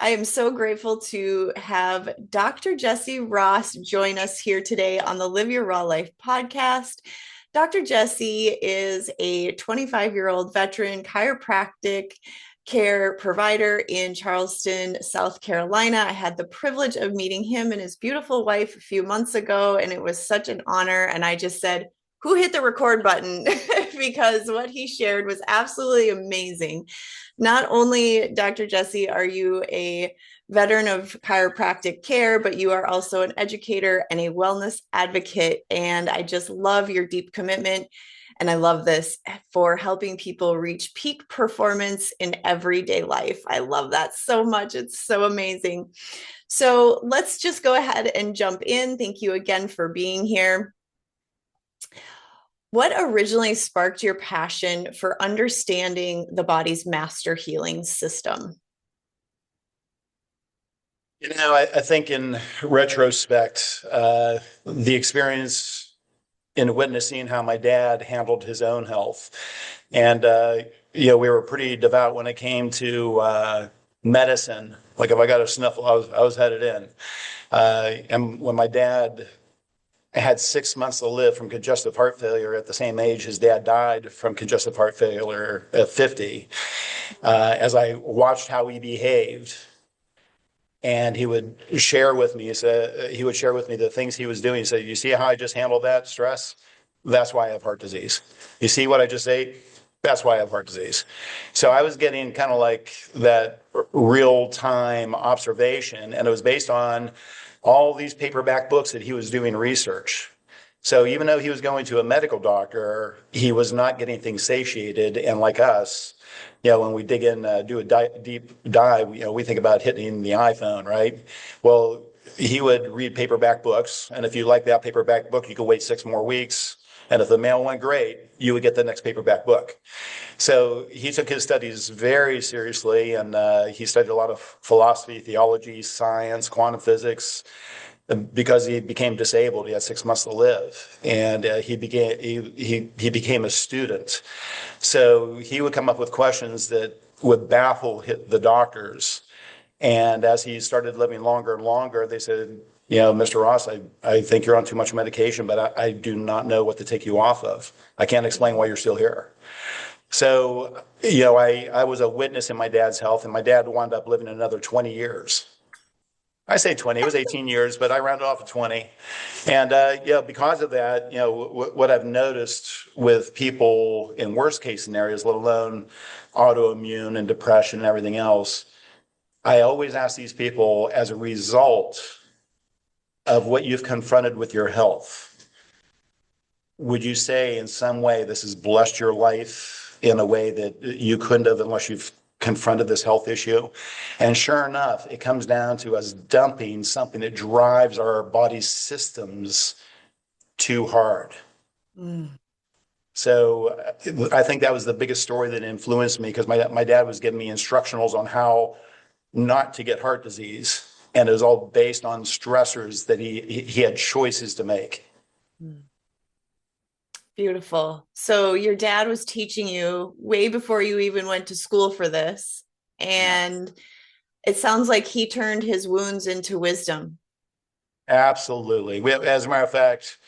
I am so grateful to have Dr. Jesse Ross join us here today on the Live Your Raw Life podcast. Dr. Jesse is a 25-year-old veteran chiropractic care provider in Charleston, South Carolina. I had the privilege of meeting him and his beautiful wife a few months ago, and it was such an honor. And I just said, who hit the record button? Because what he shared was absolutely amazing. Not only, Dr. Jesse, are you a veteran of chiropractic care, but you are also an educator and a wellness advocate. And I just love your deep commitment. And I love this for helping people reach peak performance in everyday life. I love that so much. It's so amazing. So let's just go ahead and jump in. Thank you again for being here. What originally sparked your passion for understanding the body's master healing system? I think in retrospect, the experience in witnessing how my dad handled his own health, and we were pretty devout when it came to medicine. Like if I got a sniffle, I was headed in. And when my dad had 6 months to live from congestive heart failure at the same age his dad died from congestive heart failure at 50, as I watched how he behaved. And he would share with me, the things he was doing. He said, you see how I just handled that stress? That's why I have heart disease. You see what I just ate? That's why I have heart disease. So I was getting kind of like that real time observation, and it was based on all these paperback books that he was doing research. So even though he was going to a medical doctor, he was not getting things satiated. And like us, when we dig in, do a deep dive, we think about hitting the iPhone, right? Well, he would read paperback books. And if you like that paperback book, you could wait 6 more weeks. And if the mail went great, you would get the next paperback book. So he took his studies very seriously, and he studied a lot of philosophy, theology, science, quantum physics. Because he became disabled, he had 6 months to live, and he became a student. So he would come up with questions that would baffle the doctors. And as he started living longer and longer, they said, Mr. Ross, I think you're on too much medication, but I do not know what to take you off of. I can't explain why you're still here. So, I was a witness in my dad's health, and my dad wound up living another 20 years. I say 20, it was 18 years, but I rounded off at 20. And, because of that, what I've noticed with people in worst case scenarios, let alone autoimmune and depression and everything else, I always ask these people, as a result of what you've confronted with your health, would you say in some way this has blessed your life in a way that you couldn't have unless you've confronted this health issue? And sure enough, it comes down to us dumping something that drives our body's systems too hard. So I think that was the biggest story that influenced me, because my dad was giving me instructionals on how not to get heart disease. And it was all based on stressors that he had choices to make. Beautiful. So your dad was teaching you way before you even went to school for this. Yeah. And it sounds like he turned his wounds into wisdom. Absolutely. As a matter of fact,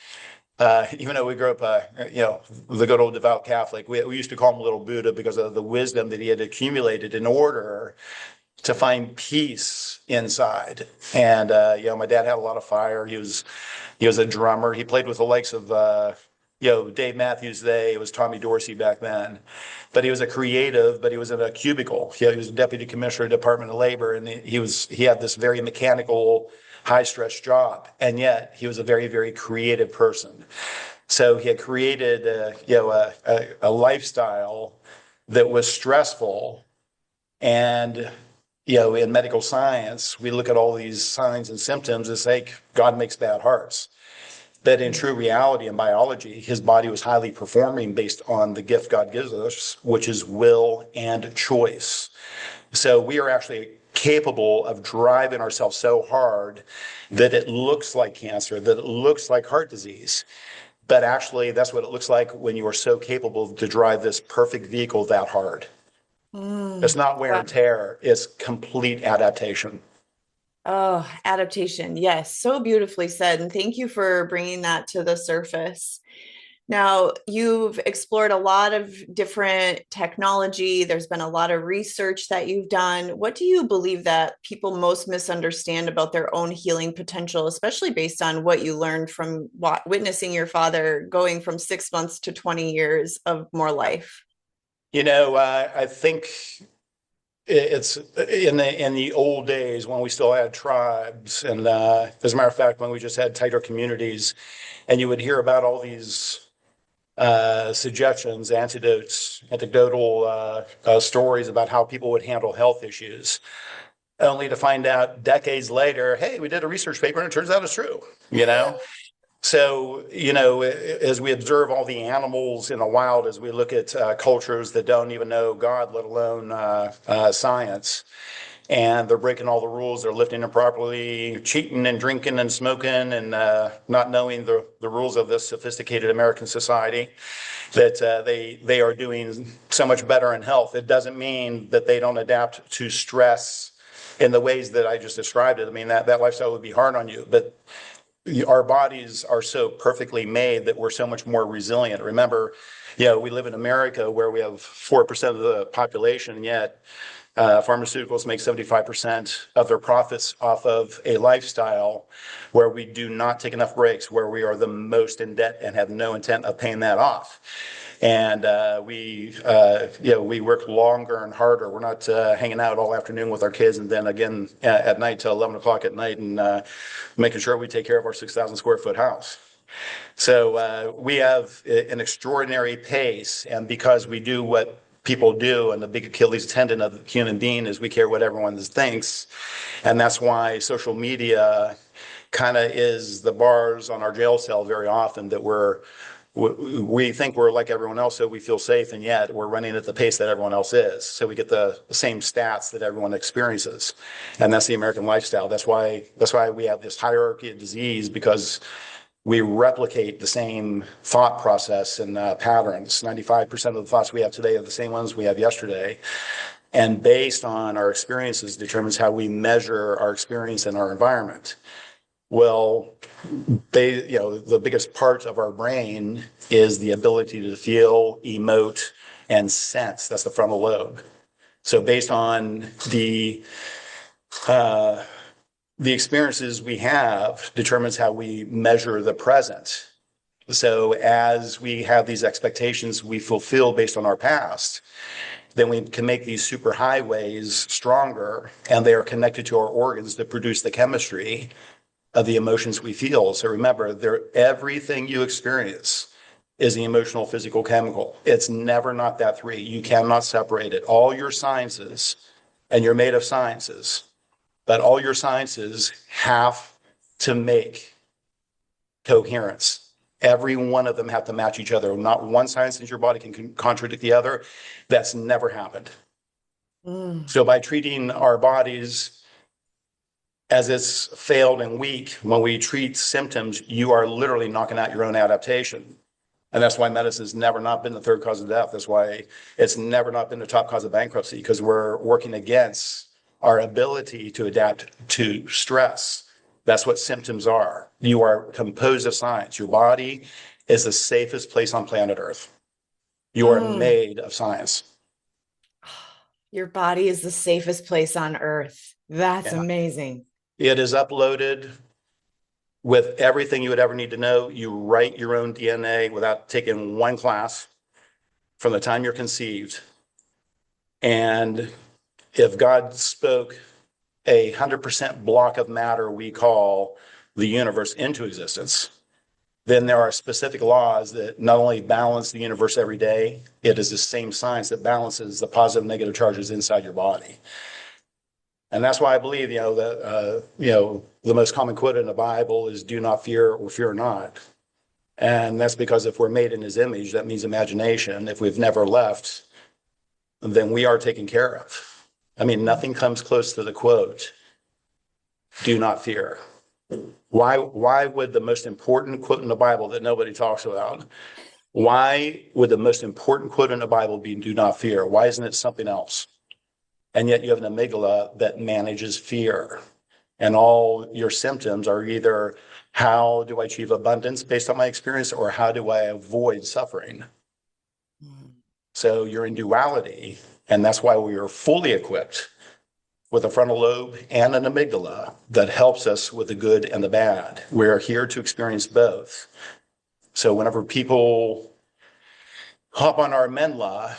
even though we grew up, the good old devout Catholic, we used to call him Little Buddha because of the wisdom that he had accumulated in order to find peace inside. And, my dad had a lot of fire. He was a drummer. He played with the likes of, Dave Matthews Day. It was Tommy Dorsey back then. But he was a creative, but he was in a cubicle. He was a deputy commissioner of the Department of Labor, and he had this very mechanical, high-stress job. And yet he was a very, very creative person. So he had created, a lifestyle that was stressful. And in medical science, we look at all these signs and symptoms and say, God makes bad hearts. But in true reality and biology, his body was highly performing based on the gift God gives us, which is will and choice. So we are actually capable of driving ourselves so hard that it looks like cancer, that it looks like heart disease. But actually, that's what it looks like when you are so capable to drive this perfect vehicle that hard. It's Mm. not wear and tear, it's complete adaptation. Oh, adaptation. Yes, so beautifully said. And thank you for bringing that to the surface. Now, you've explored a lot of different technology. There's been a lot of research that you've done. What do you believe that people most misunderstand about their own healing potential, especially based on what you learned from witnessing your father going from 6 months to 20 years of more life? I think it's in the old days when we still had tribes, and as a matter of fact, when we just had tighter communities, and you would hear about all these suggestions, antidotes, anecdotal stories about how people would handle health issues, only to find out decades later, hey, we did a research paper and it turns out it's true, you know? So, as we observe all the animals in the wild, as we look at cultures that don't even know God, let alone science, and they're breaking all the rules, they're lifting improperly, cheating and drinking and smoking, and not knowing the rules of this sophisticated American society, that they are doing so much better in health. It doesn't mean that they don't adapt to stress in the ways that I just described it. I mean, that lifestyle would be hard on you, but our bodies are so perfectly made that we're so much more resilient. Remember, we live in America where we have 4% of the population, and yet pharmaceuticals make 75% of their profits off of a lifestyle where we do not take enough breaks, where we are the most in debt and have no intent of paying that off. And we work longer and harder. We're not hanging out all afternoon with our kids and then again at night till 11 o'clock at night and making sure we take care of our 6,000 square foot house. So we have an extraordinary pace, and because we do what people do, and the big Achilles tendon of the human being is we care what everyone thinks, and that's why social media kind of is the bars on our jail cell very often, that we think we're like everyone else, so we feel safe, and yet we're running at the pace that everyone else is. So we get the same stats that everyone experiences, and that's the American lifestyle. That's why we have this hierarchy of disease, because we replicate the same thought process and patterns. 95% of the thoughts we have today are the same ones we have yesterday. And based on our experiences determines how we measure our experience in our environment. Well, the biggest part of our brain is the ability to feel, emote, and sense. That's the frontal lobe. So based on uh, the experiences we have determines how we measure the present. So as we have these expectations we fulfill based on our past, then we can make these super highways stronger, and they are connected to our organs that produce the chemistry of the emotions we feel. So remember, everything you experience is the emotional, physical, chemical. It's never not that three. You cannot separate it. All your sciences, and you're made of sciences, but all your sciences have to make coherence. Every one of them have to match each other. Not one science in your body can contradict the other. That's never happened. Mm. So by treating our bodies as it's failed and weak, when we treat symptoms, you are literally knocking out your own adaptation. And that's why medicine has never not been the third cause of death. That's why it's never not been the top cause of bankruptcy, because we're working against our ability to adapt to stress. That's what symptoms are. You are composed of science. Your body is the safest place on planet Earth. You are Mm. made of science. Your body is the safest place on earth. That's Yeah. amazing. It is uploaded with everything you would ever need to know. You write your own DNA without taking one class from the time you're conceived. And if God spoke 100% block of matter we call the universe into existence, then there are specific laws that not only balance the universe every day, it is the same science that balances the positive and negative charges inside your body. And that's why I believe, that, the most common quote in the Bible is do not fear or fear not. And that's because if we're made in his image, that means imagination. If we've never left, then we are taken care of. I mean, nothing comes close to the quote, do not fear. Why would the most important quote in the Bible that nobody talks about Why would the most important quote in the Bible be do not fear? Why isn't it something else? And yet you have an amygdala that manages fear. And all your symptoms are either how do I achieve abundance based on my experience, or how do I avoid suffering? So you're in duality. And that's why we are fully equipped with a frontal lobe and an amygdala that helps us with the good and the bad. We're here to experience both. So whenever people hop on our Menla,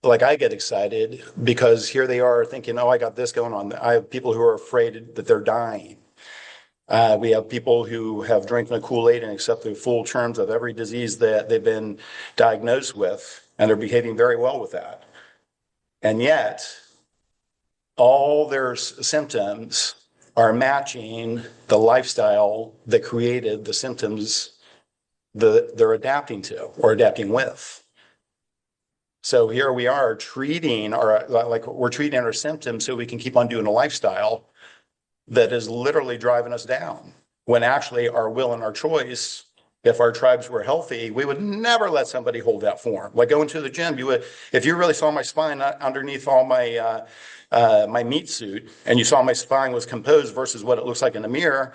like I get excited because here they are thinking, oh, I got this going on. I have people who are afraid that they're dying. We have people who have drank the Kool-Aid and accept the full terms of every disease that they've been diagnosed with, and they're behaving very well with that. And yet, all their symptoms are matching the lifestyle that created the symptoms that they're adapting to or adapting with. So here we are treating we're treating our symptoms so we can keep on doing a lifestyle that is literally driving us down. When actually our will and our choice, if our tribes were healthy, we would never let somebody hold that form. Like going to the gym, you would, if you really saw my spine underneath all my my meat suit, and you saw my spine was composed versus what it looks like in the mirror,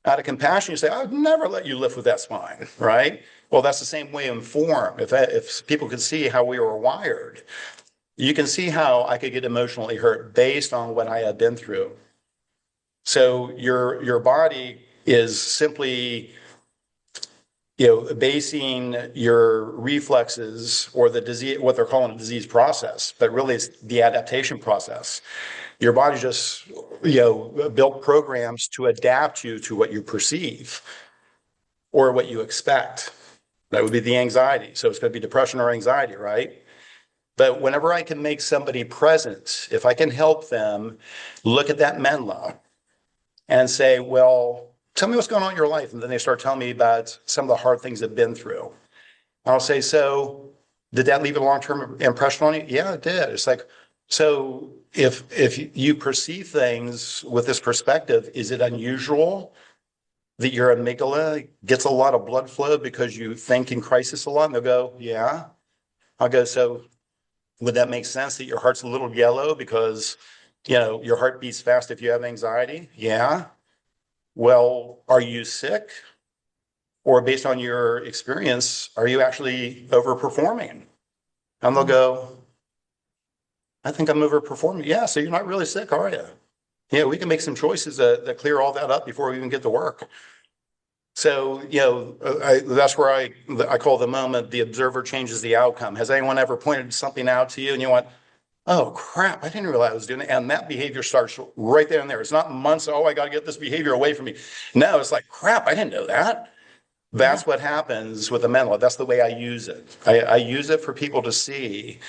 out of compassion, you say, I would never let you lift with that spine, right? Well, that's the same way in form. If people could see how we were wired, you can see how I could get emotionally hurt based on what I had been through. So your body is simply, basing your reflexes or the disease, what they're calling a disease process, but really it's the adaptation process. Your body just, built programs to adapt you to what you perceive or what you expect. That would be the anxiety. So it's going to be depression or anxiety, right? But whenever I can make somebody present, if I can help them look at that Menla and say, well, tell me what's going on in your life. And then they start telling me about some of the hard things they've been through. I'll say, so did that leave a long-term impression on you? Yeah, it did. It's like, so if you perceive things with this perspective, is it unusual that your amygdala gets a lot of blood flow because you think in crisis a lot? And they'll go, yeah. I'll go, so would that make sense that your heart's a little yellow because, your heart beats fast if you have anxiety? Yeah. Well, are you sick? Or based on your experience, are you actually overperforming? And they'll go, I think I'm overperforming. Yeah, so you're not really sick, are you? Yeah, we can make some choices that clear all that up before we even get to work. So, that's where I call the moment the observer changes the outcome. Has anyone ever pointed something out to you and you went, oh crap, I didn't realize I was doing it. And that behavior starts right there and there. It's not months, oh, I got to get this behavior away from me. No, it's like, crap, I didn't know that. That's what happens with the Menla. That's the way I use it. I use it for people to see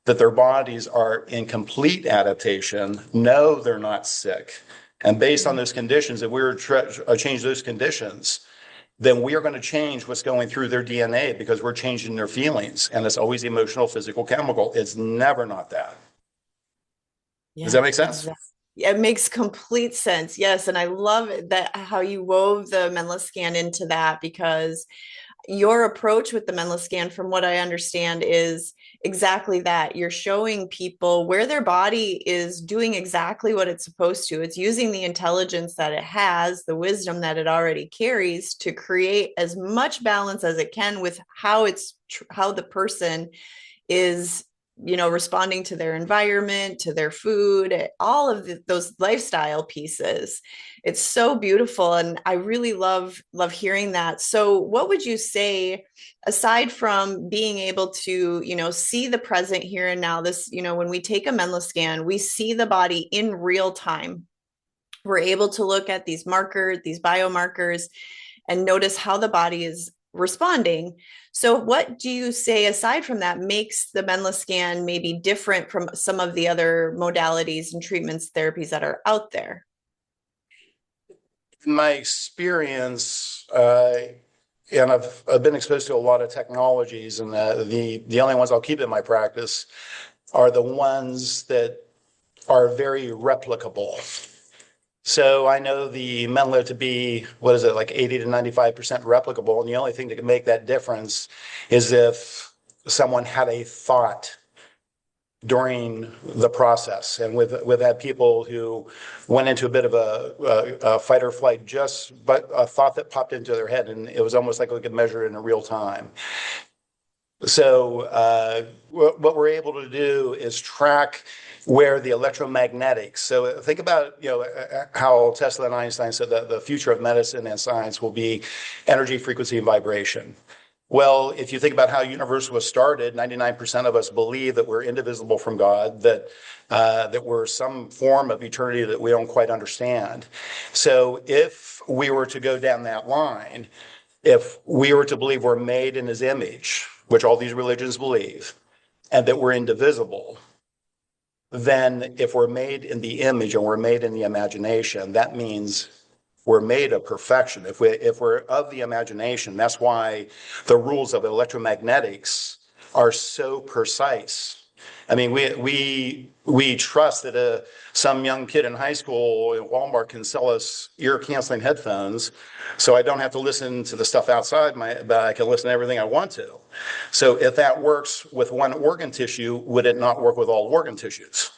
that their bodies are in complete adaptation. No, they're not sick. And based on those conditions, if we were to change those conditions, then we are going to change what's going through their DNA because we're changing their feelings. And it's always emotional, physical, chemical. It's never not that. Does Yeah, that make sense? exactly. Yeah, it makes complete sense. Yes, and I love it that how you wove the Menla scan into that because your approach with the Menla scan, from what I understand, is exactly that. You're showing people where their body is doing exactly what it's supposed to. It's using the intelligence that it has, the wisdom that it already carries to create as much balance as it can with how the person is responding to their environment, to their food, all of those lifestyle pieces. It's so beautiful, and I really love hearing that. So what would you say, aside from being able to see the present here and now, this when we take a Menla scan, we see the body in real time. We're able to look at these markers, these biomarkers, and notice how the body is responding. So, what do you say aside from that makes the Menla scan maybe different from some of the other modalities and treatments, therapies that are out there? In my experience, and I've been exposed to a lot of technologies, and the only ones I'll keep in my practice are the ones that are very replicable. So I know the Menla to be, what is it, like 80 to 95% replicable. And the only thing that can make that difference is if someone had a thought during the process. And we've had people who went into a bit of a fight or flight just but a thought that popped into their head, and it was almost like we could measure it in real time. So what we're able to do is track where the electromagnetics. So think about how Tesla and Einstein said that the future of medicine and science will be energy, frequency, and vibration. Well, if you think about how the universe was started, 99% of us believe that we're indivisible from God, that we're some form of eternity that we don't quite understand. So if we were to go down that line, if we were to believe we're made in his image, which all these religions believe, and that we're indivisible, then if we're made in the image and we're made in the imagination, that means we're made of perfection. If we're of the imagination, that's why the rules of electromagnetics are so precise. I mean, we trust that some young kid in high school at Walmart can sell us ear-canceling headphones, so I don't have to listen to the stuff outside, but I can listen to everything I want to. So if that works with one organ tissue, would it not work with all organ tissues?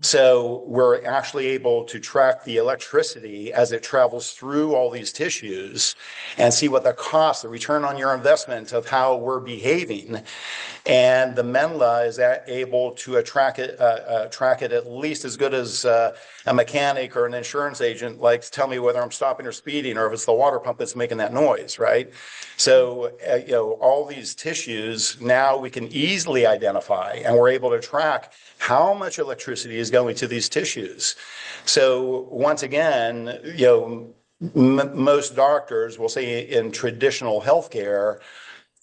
So we're actually able to track the electricity as it travels through all these tissues and see what the cost, the return on your investment of how we're behaving. And the Menla is able to track it at least as good as a mechanic or an insurance agent likes to tell me whether I'm stopping or speeding, or if it's the water pump that's making that noise, right? So, all these tissues now we can easily identify, and we're able to track how much electricity is going to these tissues. So once again, most doctors will say in traditional healthcare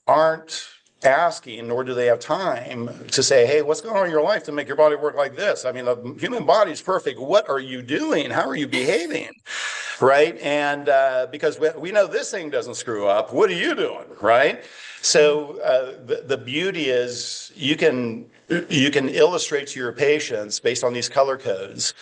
aren't asking, nor do they have time to say, hey, what's going on in your life to make your body work like this? I mean, the human body is perfect. What are you doing? How are you behaving? Right? And because we know this thing doesn't screw up. What are you doing? Right? So the beauty is you can illustrate to your patients based on these color codes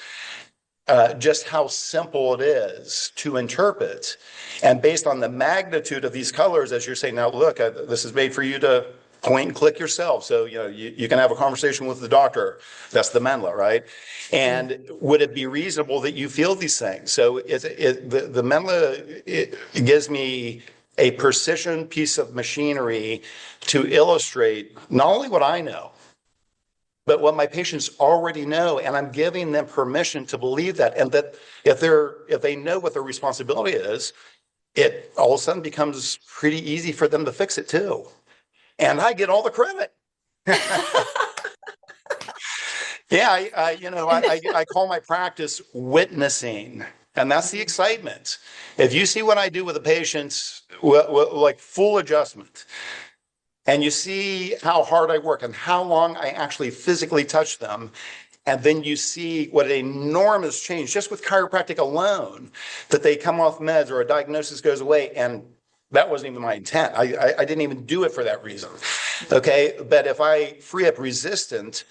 just how simple it is to interpret. And based on the magnitude of these colors, as you're saying, now look, this is made for you to point and click yourself. So, you can have a conversation with the doctor. That's the Menla, right? And would it be reasonable that you feel these things? So the Menla, it gives me a precision piece of machinery to illustrate not only what I know, but what my patients already know, and I'm giving them permission to believe that, and that if they know what their responsibility is, it all of a sudden becomes pretty easy for them to fix it too, and I get all the credit. Yeah, I call my practice witnessing, and that's the excitement. If you see what I do with the patients, like full adjustment, and you see how hard I work and how long I actually physically touch them, and then you see what an enormous change, just with chiropractic alone, that they come off meds or a diagnosis goes away, and that wasn't even my intent. I didn't even do it for that reason, okay? But if I free up resistance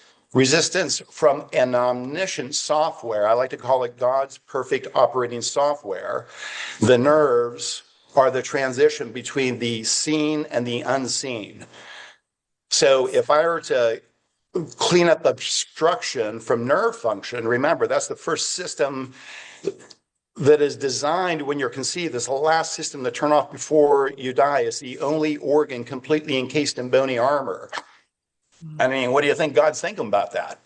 from an omniscient software, I like to call it God's perfect operating software, the nerves are the transition between the seen and the unseen. So if I were to clean up obstruction from nerve function, remember, that's the first system that is designed when you're conceived. It's the last system to turn off before you die. It's the only organ completely encased in bony armor. I mean, what do you think God's thinking about that?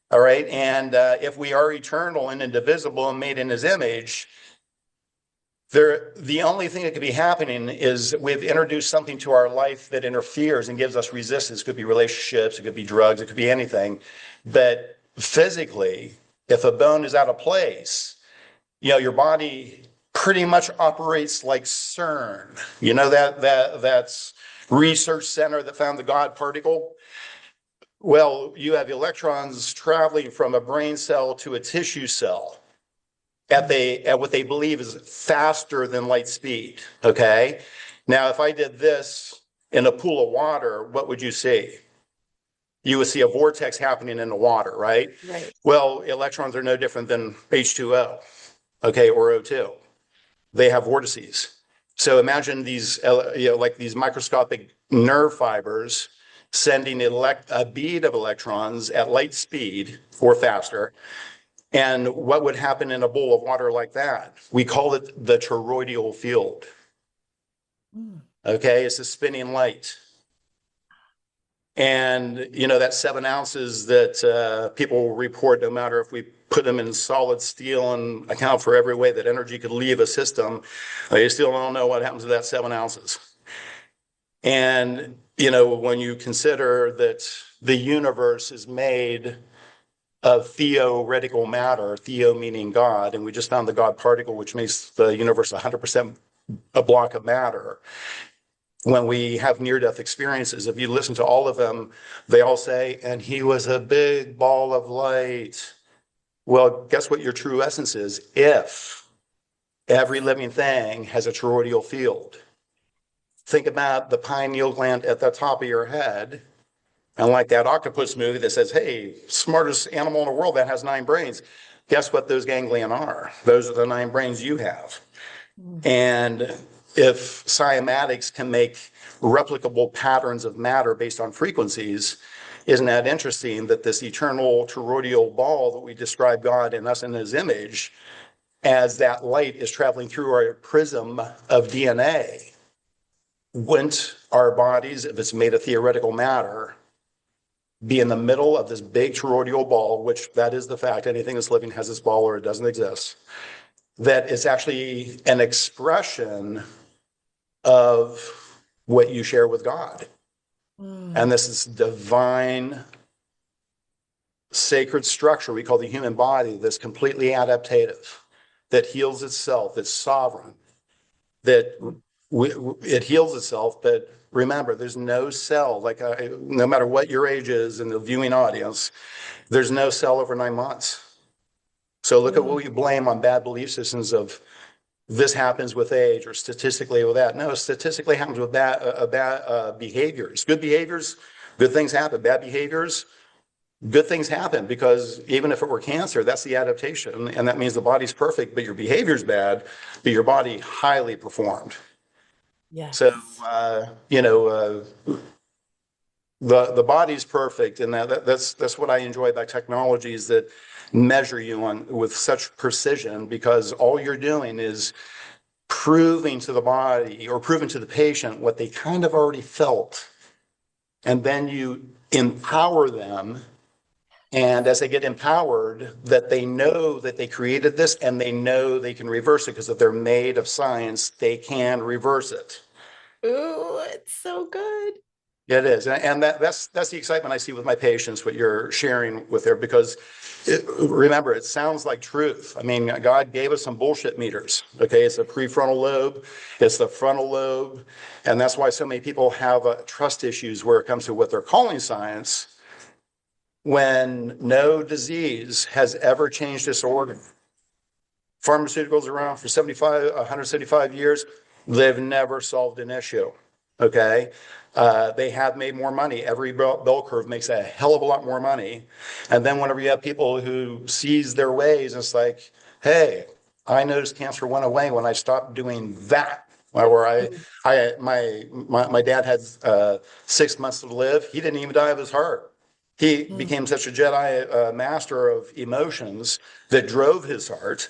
All right. And if we are eternal and indivisible and made in his image, the only thing that could be happening is we've introduced something to our life that interferes and gives us resistance. It could be relationships, it could be drugs, it could be anything. But physically, if a bone is out of place, your body pretty much operates like CERN. That's research center that found the God particle. Well, you have electrons traveling from a brain cell to a tissue cell at what they believe is faster than light speed, okay? Now, if I did this in a pool of water, what would you see? You would see a vortex happening in the water, right? Right. Well, electrons are no different than H2O. okay, or O2. They have vortices. So imagine these, like these microscopic nerve fibers sending a bead of electrons at light speed or faster. And what would happen in a bowl of water like that? We call it the toroidal field. Mm. Okay, it's a spinning light. And that 7 ounces that people report, no matter if we put them in solid steel and account for every way that energy could leave a system, you still don't know what happens to that 7 ounces. And when you consider that the universe is made of theoretical matter, theo meaning God, and we just found the God particle, which makes the universe 100% a block of matter. When we have near-death experiences, if you listen to all of them, they all say, and he was a big ball of light. Well, guess what your true essence is? If every living thing has a toroidal field. Think about the pineal gland at the top of your head, and like that octopus movie that says, hey, smartest animal in the world that has 9 brains. Guess what those ganglion are? Those are the 9 brains you have. Mm. And if cymatics can make replicable patterns of matter based on frequencies, isn't that interesting that this eternal toroidal ball that we describe God in us in his image, as that light is traveling through our prism of DNA, wouldn't our bodies, if it's made of theoretical matter, be in the middle of this big toroidal ball, which that is the fact, anything that's living has this ball or it doesn't exist, that is actually an expression of what you share with God. Mm. And this is divine, sacred structure we call the human body that's completely adaptive, that heals itself, that's sovereign, that it heals itself. But remember, there's no cell, like no matter what your age is in the viewing audience, there's no cell over 9 months. So look at what Mm. we blame on bad belief systems of this happens with age or statistically with that. No, statistically happens with bad behaviors. Good behaviors, good things happen. Bad behaviors, good things happen, because even if it were cancer, that's the adaptation. And that means the body's perfect, but your behavior's bad, but your body highly performed. So, Yes. the body's perfect. And that's what I enjoy about technologies that measure you on with such precision, because all you're doing is proving to the body or proving to the patient what they kind of already felt. And then you empower them. And as they get empowered, that they know that they created this and they know they can reverse it, because if they're made of science, they can reverse it. Ooh, it's so good. It is. And that's the excitement I see with my patients, what you're sharing with her, because remember, it sounds like truth. I mean, God gave us some bullshit meters. Okay. It's the prefrontal lobe, it's the frontal lobe. And that's why so many people have trust issues where it comes to what they're calling science, when no disease has ever changed this organ. Pharmaceuticals around for 175 years. They've never solved an issue. Okay. They have made more money. Every bell curve makes a hell of a lot more money. And then whenever you have people who seize their ways, it's like, hey, I noticed cancer went away when I stopped doing that. Where my dad had 6 months to live. He didn't even die of his heart. He Mm. became such a Jedi master of emotions that drove his heart,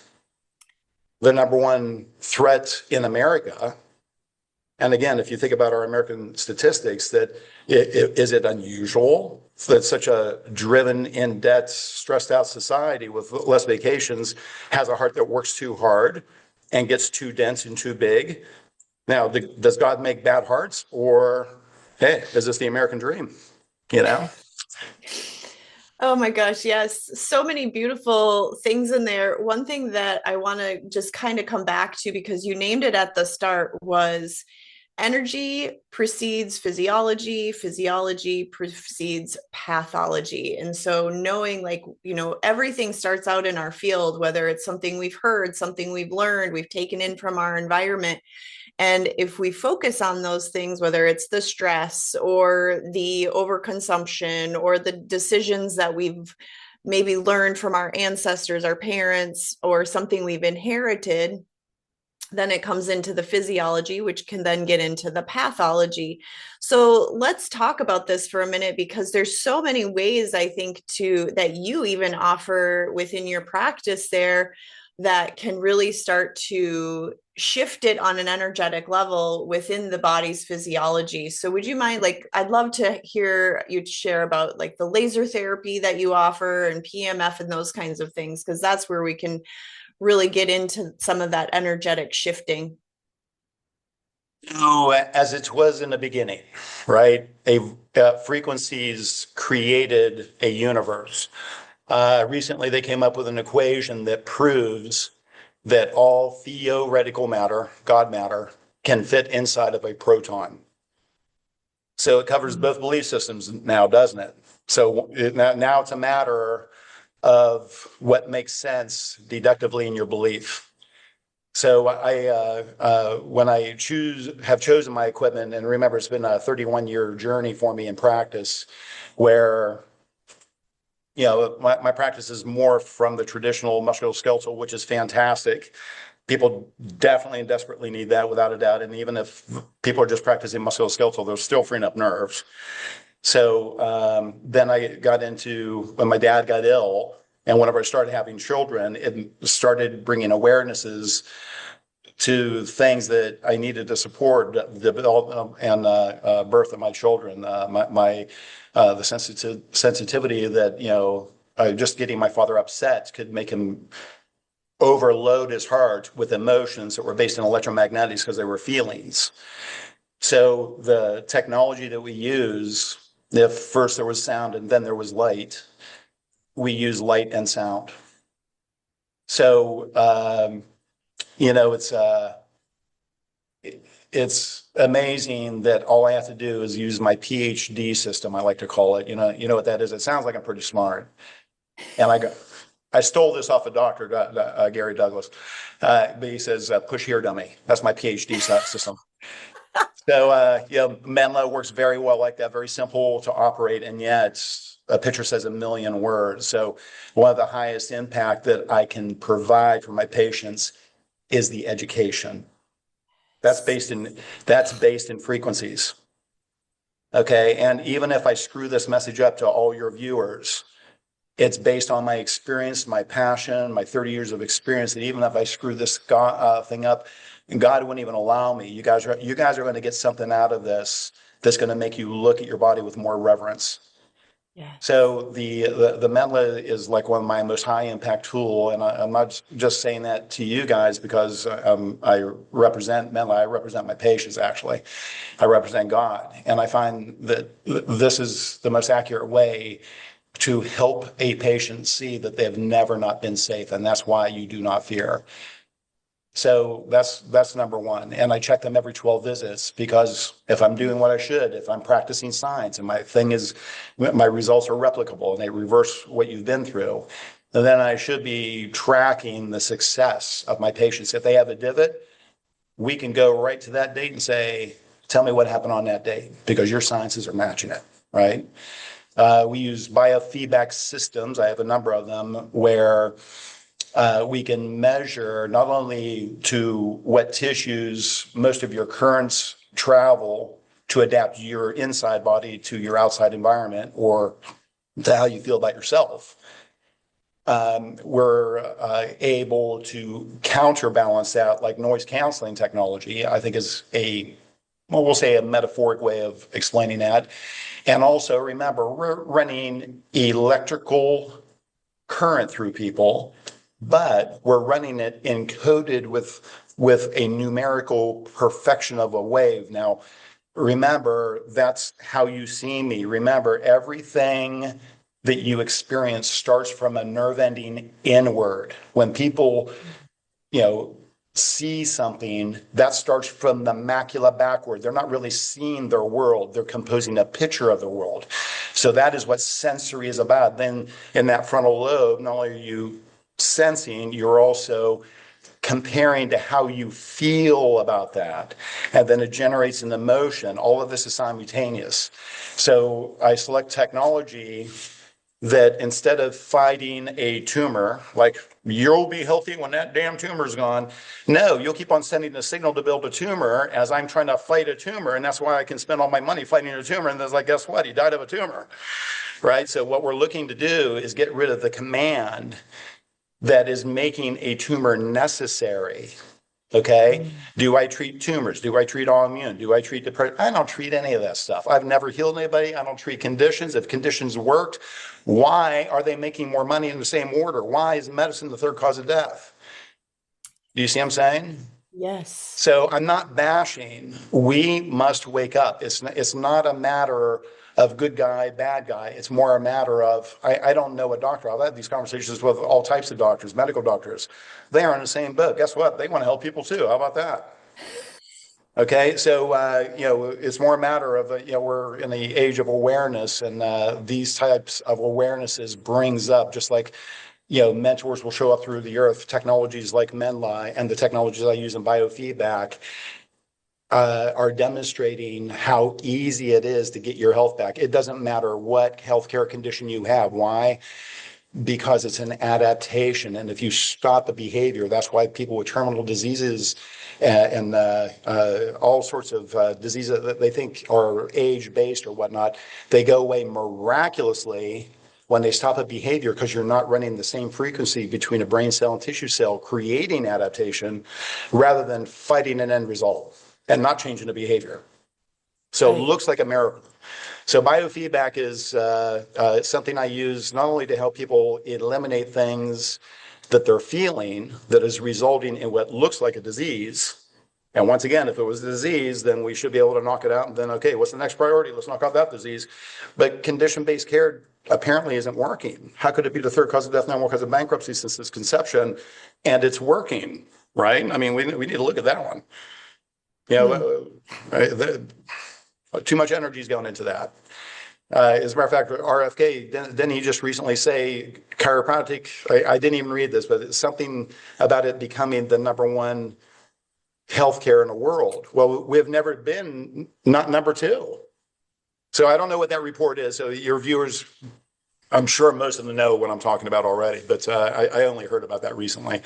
the number one threat in America. And again, if you think about our American statistics, that is it unusual that such a driven, in debt, stressed out society with less vacations has a heart that works too hard and gets too dense and too big? Now, does God make bad hearts, or hey, is this the American dream? You know? Oh my gosh, yes. So many beautiful things in there. One thing that I want to just kind of come back to, because you named it at the start, was energy precedes physiology, physiology precedes pathology. And so knowing, like, everything starts out in our field, whether it's something we've heard, something we've learned, we've taken in from our environment. And if we focus on those things, whether it's the stress or the overconsumption or the decisions that we've maybe learned from our ancestors, our parents, or something we've inherited. Then it comes into the physiology, which can then get into the pathology. So let's talk about this for a minute, because there's so many ways I think to that you even offer within your practice there that can really start to shift it on an energetic level within the body's physiology. So would you mind, like, I'd love to hear you share about like the laser therapy that you offer and PMF and those kinds of things, because that's where we can really get into some of that energetic shifting. So, as it was in the beginning, right? Frequencies created a universe. Recently, they came up with an equation that proves that all theoretical matter, God matter, can fit inside of a proton. So it covers both belief systems now, doesn't it? So now it's a matter of what makes sense deductively in your belief. So when I have chosen my equipment, and remember, it's been a 31-year journey for me in practice, where my practice is more from the traditional musculoskeletal, which is fantastic. People definitely and desperately need that, without a doubt. And even if people are just practicing musculoskeletal, they're still freeing up nerves. So then I got into when my dad got ill, and whenever I started having children, it started bringing awarenesses to things that I needed to support the development and birth of my children. The sensitivity that just getting my father upset could make him overload his heart with emotions that were based on electromagnetics because they were feelings. So the technology that we use, if first there was sound and then there was light, we use light and sound. So it's amazing that all I have to do is use my PhD system, I like to call it. You know what that is? It sounds like I'm pretty smart. And I stole this off of Dr. Gary Douglas. But he says, push here, dummy. That's my PhD system. So, Menla works very well like that, very simple to operate, and yet a picture says a million words. So one of the highest impact that I can provide for my patients is the education. That's based in frequencies. Okay. And even if I screw this message up to all your viewers, it's based on my experience, my passion, my 30 years of experience. And even if I screw this thing up, God wouldn't even allow me. You guys are going to get something out of this that's going to make you look at your body with more reverence. Yeah. So the Menla is like one of my most high impact tool, and I'm not just saying that to you guys because I represent Menla. I represent my patients. Actually, I represent God, and I find that this is the most accurate way to help a patient see that they have never not been safe, and that's why you do not fear. So that's number one. And I check them every 12 visits, because if I'm doing what I should, if I'm practicing science and my results are replicable and they reverse what you've been through, then I should be tracking the success of my patients. If they have a divot, we can go right to that date and say, tell me what happened on that date, because your sciences are matching it, right? We use biofeedback systems. I have a number of them where we can measure not only to what tissues most of your currents travel to adapt your inside body to your outside environment, or to how you feel about yourself. We're able to counterbalance that, like noise canceling technology, I think is we'll say a metaphoric way of explaining that. And also remember, we're running electrical current through people, but we're running it encoded with a numerical perfection of a wave. Now, remember, that's how you see me. Remember, everything that you experience starts from a nerve ending inward. When people, see something, that starts from the macula backward. They're not really seeing their world. They're composing a picture of the world. So that is what sensory is about. Then in that frontal lobe, not only are you sensing, you're also comparing to how you feel about that. And then it generates an emotion. All of this is simultaneous. So I select technology that instead of fighting a tumor, like you'll be healthy when that damn tumor's gone, no, you'll keep on sending a signal to build a tumor as I'm trying to fight a tumor. And that's why I can spend all my money fighting a tumor. And then it's like, guess what? He died of a tumor, right? So what we're looking to do is get rid of the command that is making a tumor necessary. Okay. Do I treat tumors? Do I treat autoimmune? Do I treat depression? I don't treat any of that stuff. I've never healed anybody. I don't treat conditions. If conditions worked, why are they making more money in the same order? Why is medicine the third cause of death? Do you see what I'm saying? Yes. So I'm not bashing. We must wake up. It's not a matter of good guy, bad guy. It's more a matter of, I don't know a doctor. I've had these conversations with all types of doctors, medical doctors. They are in the same boat. Guess what? They want to help people too. How about that? Okay, so it's more a matter of we're in the age of awareness, and these types of awarenesses brings up, just like mentors will show up through the earth. Technologies like Menla and the technologies I use in biofeedback are demonstrating how easy it is to get your health back. It doesn't matter what healthcare condition you have. Why? Because it's an adaptation. And if you stop the behavior, that's why people with terminal diseases and all sorts of diseases that they think are age-based or whatnot, they go away miraculously when they stop a behavior, because you're not running the same frequency between a brain cell and tissue cell, creating adaptation rather than fighting an end result and not changing the behavior. So it looks like a miracle. So biofeedback is something I use not only to help people eliminate things that they're feeling that is resulting in what looks like a disease. And once again, if it was a disease, then we should be able to knock it out. And then, okay, what's the next priority? Let's knock out that disease. But condition-based care apparently isn't working. How could it be the third cause of death, now more because of bankruptcy since its conception? And it's working, right? I mean, we need to look at that one. Too much energy is going into that. As a matter of fact, RFK, didn't he just recently say chiropractic? I didn't even read this, but it's something about it becoming the #1 healthcare in the world. Well, we've never been not #2. So I don't know what that report is. So your viewers, I'm sure most of them know what I'm talking about already, but I only heard about that recently.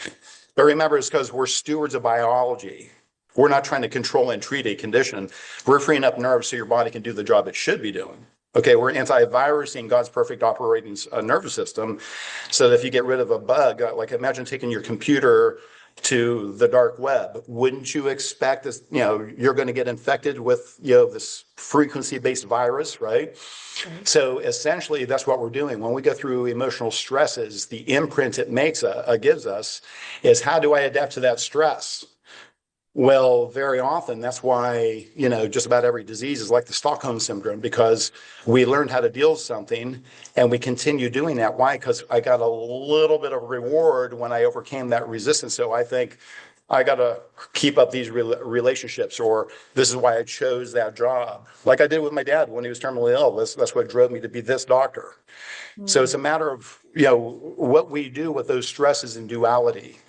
But remember, it's because we're stewards of biology. We're not trying to control and treat a condition. We're freeing up nerves so your body can do the job it should be doing. Okay, we're antivirusing God's perfect operating nervous system, so that if you get rid of a bug, like imagine taking your computer to the dark web, wouldn't you expect this, you're going to get infected with, this frequency-based virus, right? So essentially that's what we're doing. When we go through emotional stresses, the imprint it gives us is, how do I adapt to that stress? Well, very often that's why, just about every disease is like the Stockholm syndrome, because we learned how to deal with something and we continue doing that. Why? Because I got a little bit of reward when I overcame that resistance. So I think I got to keep up these relationships, or this is why I chose that job. Like I did with my dad when he was terminally ill. That's what drove me to be this doctor. So it's a matter of, what we do with those stresses in duality.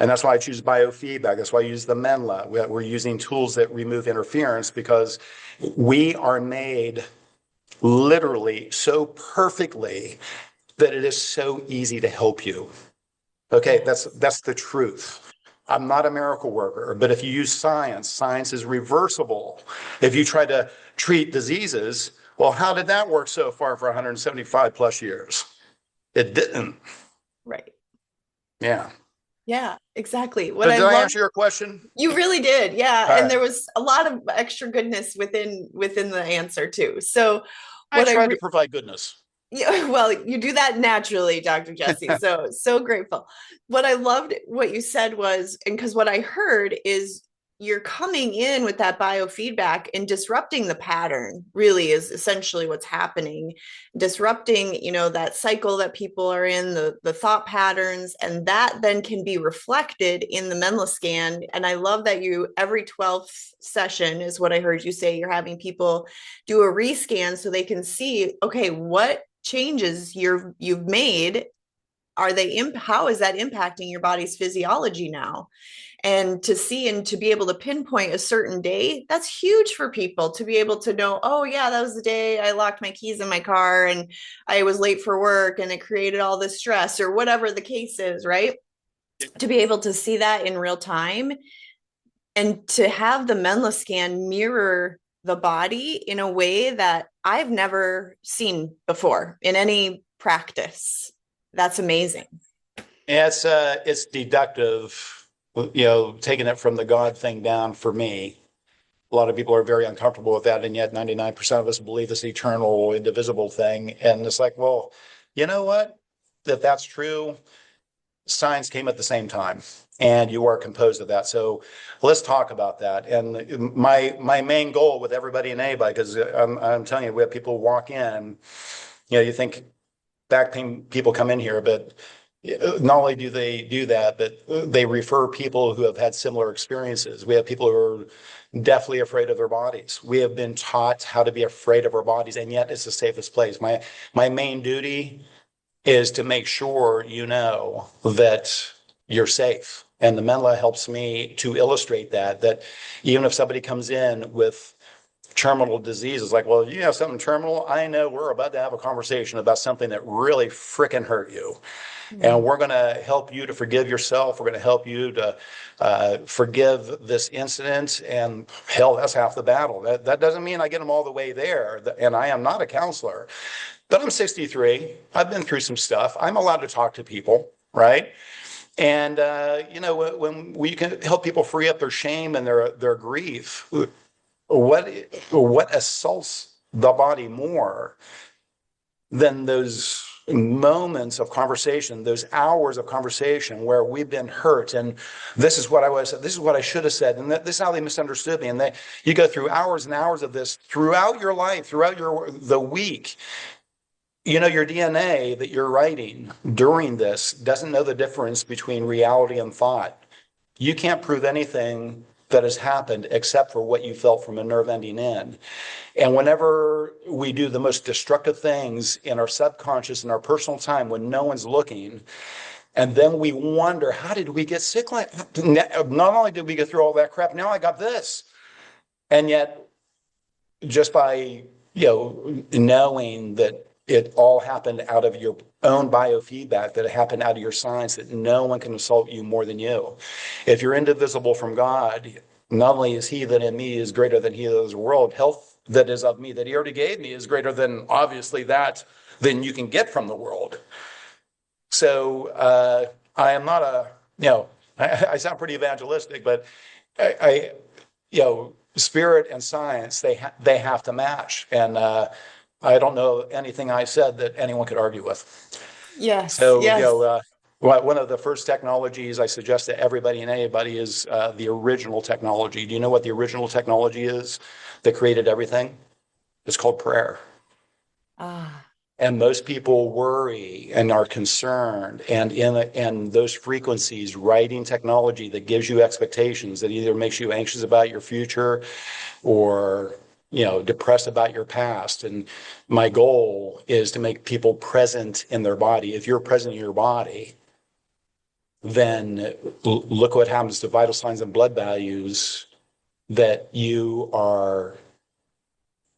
And that's why I choose biofeedback. That's why I use the Menla. We're using tools that remove interference, because we are made literally so perfectly that it is so easy to help you. Okay, that's the truth. I'm not a miracle worker, but if you use science, science is reversible. If you try to treat diseases, well, how did that work so far for 175 plus years? It didn't. Right. Yeah. Yeah, exactly. So did I answer your question? You really did. Yeah. All And right. there was a lot of extra goodness within the answer too. So I tried to provide goodness. yeah, well, you do that naturally, Dr. Jesse. So grateful. What I loved what you said was, and because what I heard is you're coming in with that biofeedback and disrupting the pattern, really is essentially what's happening. Disrupting, that cycle that people are in, the thought patterns, and that then can be reflected in the Menla scan. And I love that every 12th session is what I heard you say, you're having people do a rescan so they can see, okay, what changes you've made how is that impacting your body's physiology now? And to see and to be able to pinpoint a certain day, that's huge for people to be able to know, oh yeah, that was the day I locked my keys in my car and I was late for work and it created all this stress or whatever the case is, right? To be able to see that in real time and to have the Menla scan mirror the body in a way that I've never seen before in any practice. That's amazing. And it's deductive, taking it from the God thing down for me. A lot of people are very uncomfortable with that, and yet 99% of us believe this eternal, indivisible thing. And it's like, well, you know what? If that's true, science came at the same time, and you are composed of that. So let's talk about that. And my main goal with everybody and anybody, because I'm telling you, we have people walk in, you think back pain people come in here, but not only do they do that, but they refer people who have had similar experiences. We have people who are deathly afraid of their bodies. We have been taught how to be afraid of our bodies, and yet it's the safest place. My main duty is to make sure you know that you're safe. And the Menla helps me to illustrate that even if somebody comes in with terminal disease, it's like, well, you have something terminal. I know we're about to have a conversation about something that really frickin' hurt you. And we're going to help you to forgive yourself. We're going to help you to forgive this incident. And hell, that's half the battle. That doesn't mean I get them all the way there. And I am not a counselor. But I'm 63. I've been through some stuff. I'm allowed to talk to people, right? And, when we can help people free up their shame and their grief, what assaults the body more than those moments of conversation, those hours of conversation where we've been hurt, and this is what I should have said, and this is how they misunderstood me, and you go through hours and hours of this throughout your life, throughout the week. Your DNA that you're writing during this doesn't know the difference between reality and thought. You can't prove anything that has happened except for what you felt from a nerve ending in. And whenever we do the most destructive things in our subconscious, in our personal time, when no one's looking, and then we wonder, how did we get sick like that? Not only did we get through all that crap, now I got this. And yet, just by, knowing that it all happened out of your own biofeedback, that it happened out of your science, that no one can assault you more than you. If you're indivisible from God, not only is he that in me is greater than he that is in the world, health that is of me that he already gave me is greater than obviously that than you can get from the world. So I am not I sound pretty evangelistic, but I spirit and science, they have to match. And I don't know anything I said that anyone could argue with. Yes. So, Yes. one of the first technologies I suggest to everybody and anybody is the original technology. Do you know what the original technology is that created everything? It's called prayer. Ah. And most people worry and are concerned, and those frequencies, writing technology that gives you expectations, that either makes you anxious about your future or depressed about your past. And my goal is to make people present in their body. If you're present in your body, then look what happens to vital signs and blood values that you are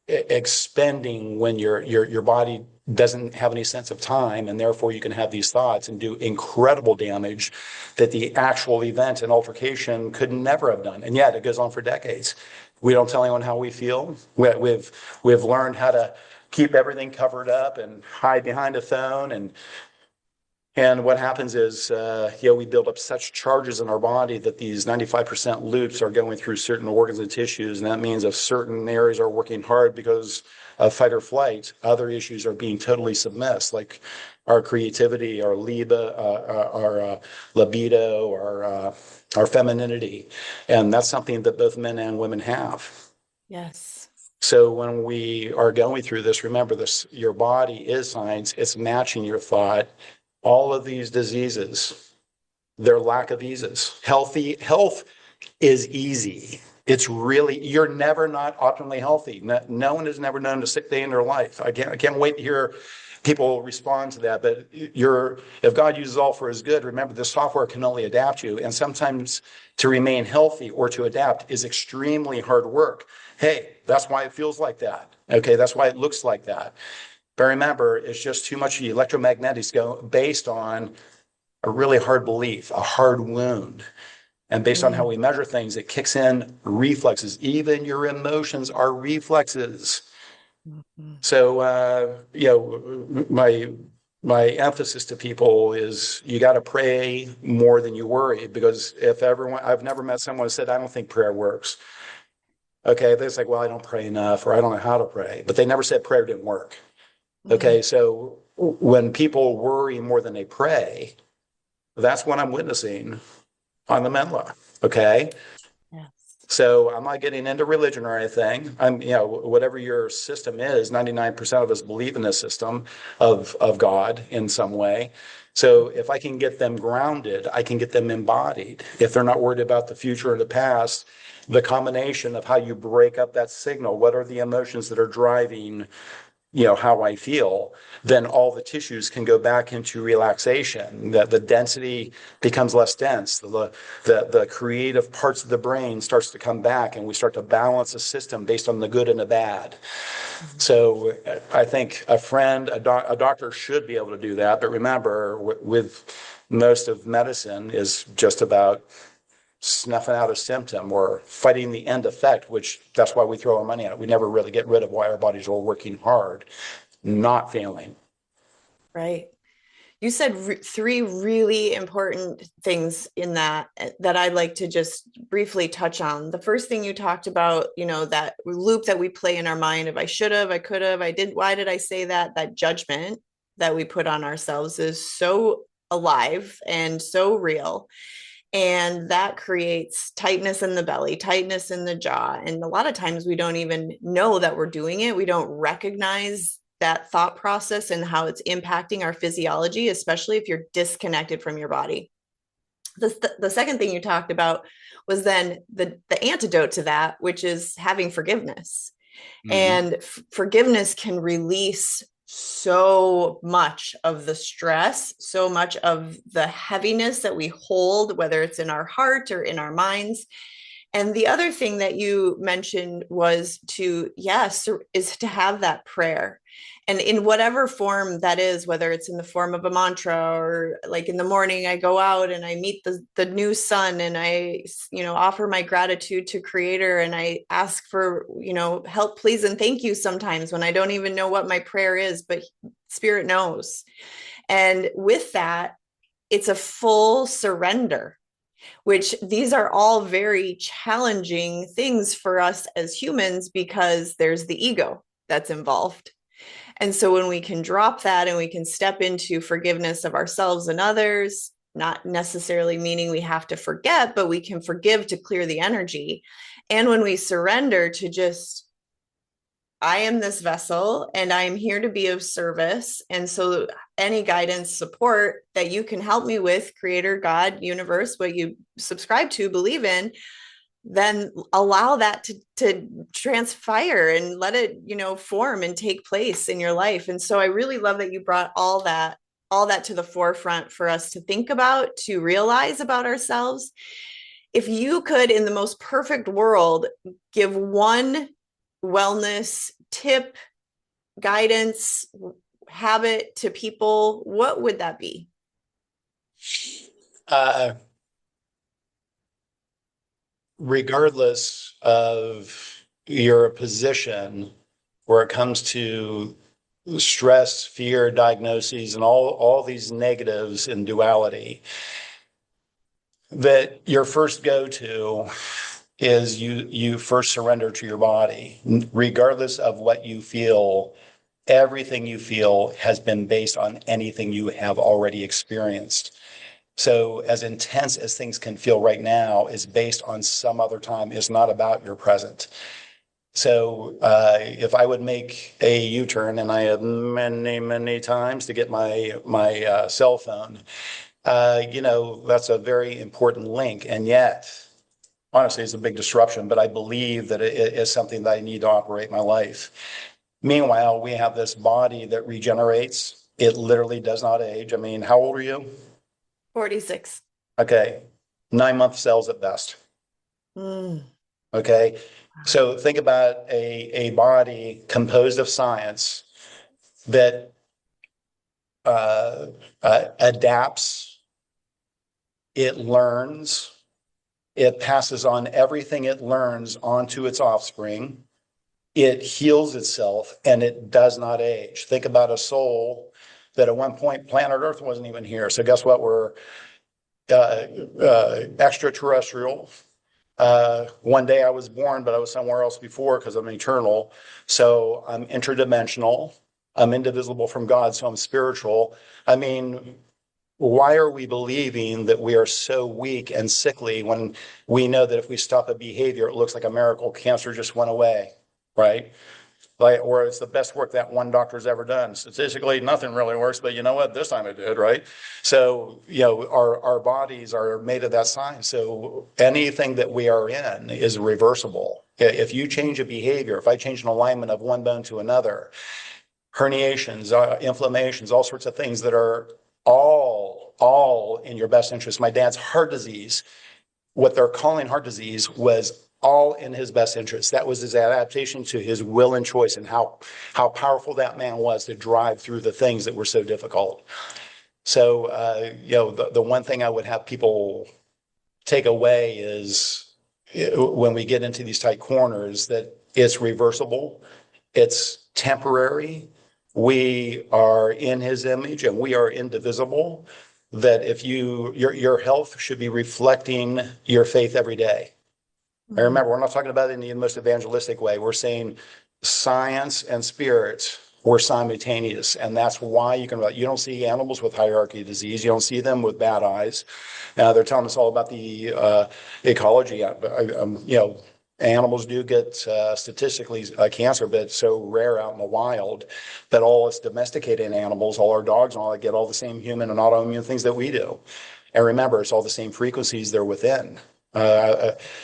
expending when your body doesn't have any sense of time, and therefore you can have these thoughts and do incredible damage that the actual event and altercation could never have done. And yet it goes on for decades. We don't tell anyone how we feel. We've learned how to keep everything covered up and hide behind a phone, and what happens is, we build up such charges in our body that these 95% loops are going through certain organs and tissues. And that means if certain areas are working hard because of fight or flight, other issues are being totally submissed, like our creativity, our libido, our femininity. And that's something that both men and women have. Yes. So when we are going through this, remember this, your body is science. It's matching your thought. All of these diseases, their lack of eases. Health is easy. It's really, you're never not optimally healthy. No one has never known a sick day in their life. I can't wait to hear people respond to that. But if God uses all for his good, remember the software can only adapt you. And sometimes to remain healthy or to adapt is extremely hard work. Hey, that's why it feels like that. Okay, that's why it looks like that. But remember, it's just too much electromagnetics based on a really hard belief, a hard wound. And based on how we measure things, it kicks in reflexes. Even your emotions are reflexes. Mm-hmm. So, my emphasis to people is you got to pray more than you worry, because I've never met someone who said, I don't think prayer works. Okay, they're like, well, I don't pray enough, or I don't know how to pray, but they never said prayer didn't work. Okay, so when people worry more than they pray, that's what I'm witnessing on the Menla. Okay. Yes. So I'm not getting into religion or anything. Whatever your system is, 99% of us believe in this system of God in some way. So if I can get them grounded, I can get them embodied. If they're not worried about the future or the past, the combination of how you break up that signal, what are the emotions that are driving how I feel, then all the tissues can go back into relaxation. The density becomes less dense. The creative parts of the brain starts to come back, and we start to balance the system based on the good and the bad. So I think a doctor should be able to do that. But remember, with most of medicine is just about snuffing out a symptom or fighting the end effect, which that's why we throw our money at it. We never really get rid of why our bodies are working hard, not failing. Right. You said three really important things in that I'd like to just briefly touch on. The first thing you talked about, that loop that we play in our mind of I should have, I could have, I didn't, why did I say that? That judgment that we put on ourselves is so alive and so real. And that creates tightness in the belly, tightness in the jaw. And a lot of times we don't even know that we're doing it. We don't recognize that thought process and how it's impacting our physiology, especially if you're disconnected from your body. The second thing you talked about was then the antidote to that, which is having forgiveness. Mm-hmm. And forgiveness can release so much of the stress, so much of the heaviness that we hold, whether it's in our heart or in our minds. And the other thing that you mentioned was is to have that prayer. And in whatever form that is, whether it's in the form of a mantra or like in the morning, I go out and I meet the new sun and I, offer my gratitude to Creator and I ask for, help, please, and thank you sometimes when I don't even know what my prayer is, but Spirit knows. And with that, it's a full surrender, which these are all very challenging things for us as humans because there's the ego that's involved. And so when we can drop that and we can step into forgiveness of ourselves and others, not necessarily meaning we have to forget, but we can forgive to clear the energy. And when we surrender to just, I am this vessel and I am here to be of service. And so any guidance, support that you can help me with, Creator, God, universe, what you subscribe to, believe in, then allow that to transpire and let it, form and take place in your life. And so I really love that you brought all that to the forefront for us to think about, to realize about ourselves. If you could, in the most perfect world, give one wellness tip, guidance, habit to people, what would that be? Uh, Regardless of your position, where it comes to stress, fear, diagnoses, and all these negatives in duality, that your first go-to is you first surrender to your body, regardless of what you feel. Everything you feel has been based on anything you have already experienced. So as intense as things can feel right now is based on some other time, is not about your present. So if I would make a U-turn, and I have many times to get my cell phone, that's a very important link. And yet, honestly, it's a big disruption, but I believe that it is something that I need to operate my life. Meanwhile, we have this body that regenerates. It literally does not age. I mean, how old are you? 46. Okay, 9-month cells at best. Mm. Okay, so think about a body composed of science that uh, adapts, it learns, it passes on everything it learns onto its offspring, it heals itself, and it does not age. Think about a soul that at one point planet Earth wasn't even here. So guess what? We're extraterrestrial. One day I was born, but I was somewhere else before because I'm eternal. So I'm interdimensional. I'm indivisible from God, so I'm spiritual. I mean, why are we believing that we are so weak and sickly when we know that if we stop a behavior, it looks like a miracle, cancer just went away, right? Like, or it's the best work that one doctor's ever done. Statistically, nothing really works, but you know what? This time it did, right? So, our bodies are made of that science. So anything that we are in is reversible. If you change a behavior, if I change an alignment of one bone to another, herniations, inflammations, all sorts of things that are all in your best interest. My dad's heart disease, what they're calling heart disease, was all in his best interest. That was his adaptation to his will and choice, and how powerful that man was to drive through the things that were so difficult. So, the one thing I would have people take away is when we get into these tight corners that it's reversible, it's temporary. We are in his image and we are indivisible. That if your health should be reflecting your faith every day. And Mm. remember, we're not talking about it in the most evangelistic way. We're saying science and spirit were simultaneous. And that's why you don't see animals with hierarchy of disease. You don't see them with bad eyes. They're telling us all about the ecology. Animals do get statistically cancer, but it's so rare out in the wild that all us domesticated animals, all our dogs and all that, get all the same human and autoimmune things that we do. And remember, it's all the same frequencies they're within.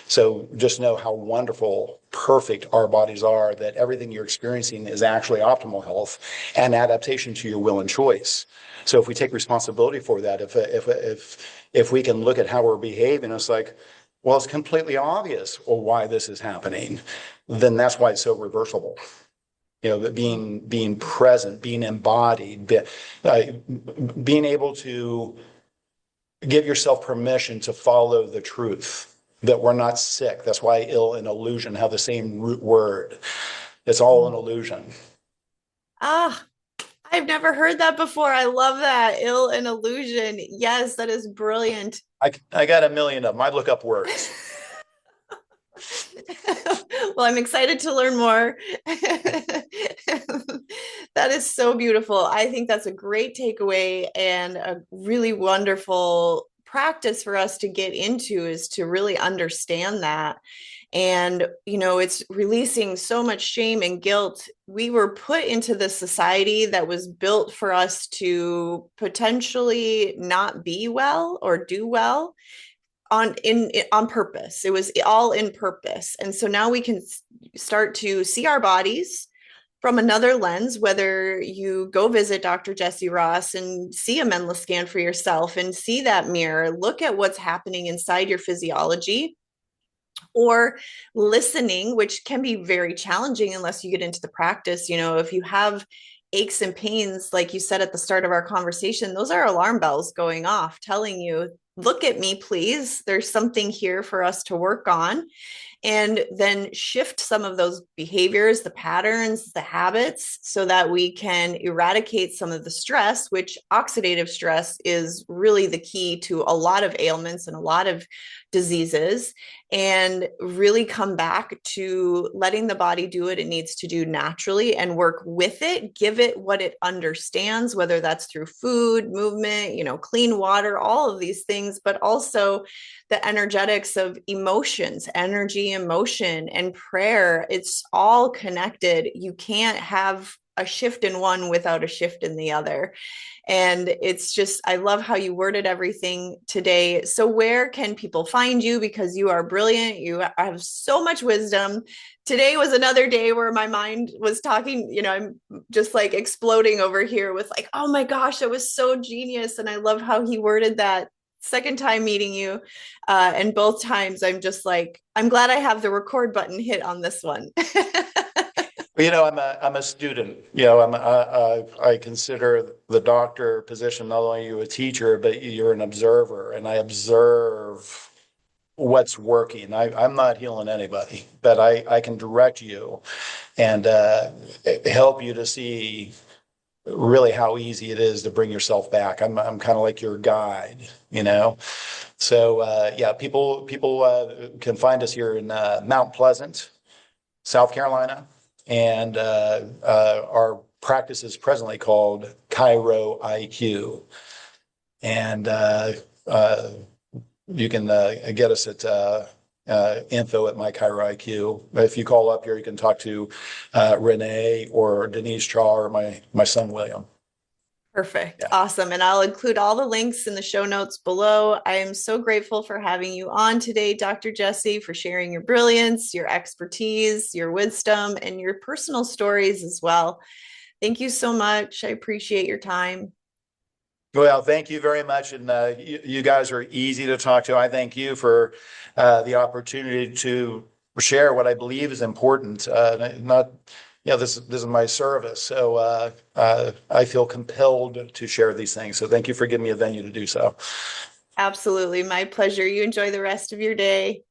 So just know how wonderful, perfect our bodies are, that everything you're experiencing is actually optimal health and adaptation to your will and choice. So if we take responsibility for that, if we can look at how we're behaving, it's like, well, it's completely obvious why this is happening, then that's why it's so reversible. Being present, being embodied, being able to give yourself permission to follow the truth, that we're not sick. That's why ill and illusion have the same root word. It's all an illusion. Ah, I've never heard that before. I love that. Ill and illusion. Yes, that is brilliant. I got a million of them. I look up words. Well, I'm excited to learn more. That is so beautiful. I think that's a great takeaway and a really wonderful practice for us to get into, is to really understand that. And, it's releasing so much shame and guilt. We were put into this society that was built for us to potentially not be well or do well on purpose. It was all in purpose. And so now we can start to see our bodies from another lens, whether you go visit Dr. Jesse Ross and see a Menla scan for yourself and see that mirror, look at what's happening inside your physiology, or listening, which can be very challenging unless you get into the practice. If you have aches and pains, like you said at the start of our conversation, those are alarm bells going off telling you, look at me, please. There's something here for us to work on. And then shift some of those behaviors, the patterns, the habits, so that we can eradicate some of the stress, which oxidative stress is really the key to a lot of ailments and a lot of diseases, and really come back to letting the body do what it needs to do naturally and work with it, give it what it understands, whether that's through food, movement, clean water, all of these things, but also the energetics of emotions, energy, emotion, and prayer. It's all connected. You can't have a shift in one without a shift in the other. And it's just, I love how you worded everything today. So, where can people find you? Because you are brilliant. You have so much wisdom. Today was another day where my mind was talking, I'm just like exploding over here with like, oh my gosh, that was so genius. And I love how he worded that. Second time meeting you, and both times I'm just like, I'm glad I have the record button hit on this one. I'm a student. I consider the doctor position not only you a teacher, but you're an observer, and I observe what's working. I'm not healing anybody, but I can direct you and help you to see really how easy it is to bring yourself back. I'm kind of like your guide. So yeah, people can find us here in Mount Pleasant, South Carolina, and our practice is presently called Chiro IQ, and you can get us at info at my Chiro IQ. If you call up here, you can talk to Renee or Denise Chaw or my son William. Perfect. Yeah. Awesome. And I'll include all the links in the show notes below. I am so grateful for having you on today, Dr. Jesse, for sharing your brilliance, your expertise, your wisdom, and your personal stories as well. Thank you so much. I appreciate your time. Well, thank you very much. And you guys are easy to talk to. I thank you for the opportunity to share what I believe is important. Not, this is my service. So I feel compelled to share these things. So thank you for giving me a venue to do so. Absolutely. My pleasure. You enjoy the rest of your day.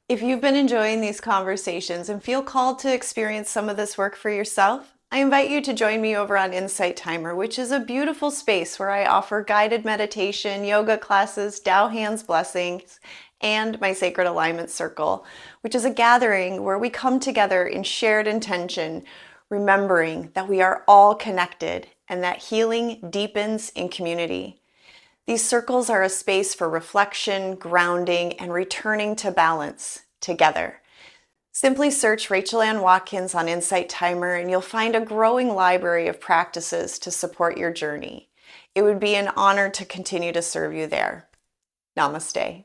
If you've been enjoying these conversations and feel called to experience some of this work for yourself, I invite you to join me over on Insight Timer, which is a beautiful space where I offer guided meditation, yoga classes, Tao Hands blessings, and my Sacred Alignment Circle, which is a gathering where we come together in shared intention, remembering that we are all connected and that healing deepens in community. These circles are a space for reflection, grounding, and returning to balance together. Simply search Rachel Ann Watkins on Insight Timer and you'll find a growing library of practices to support your journey. It would be an honor to continue to serve you there. Namaste.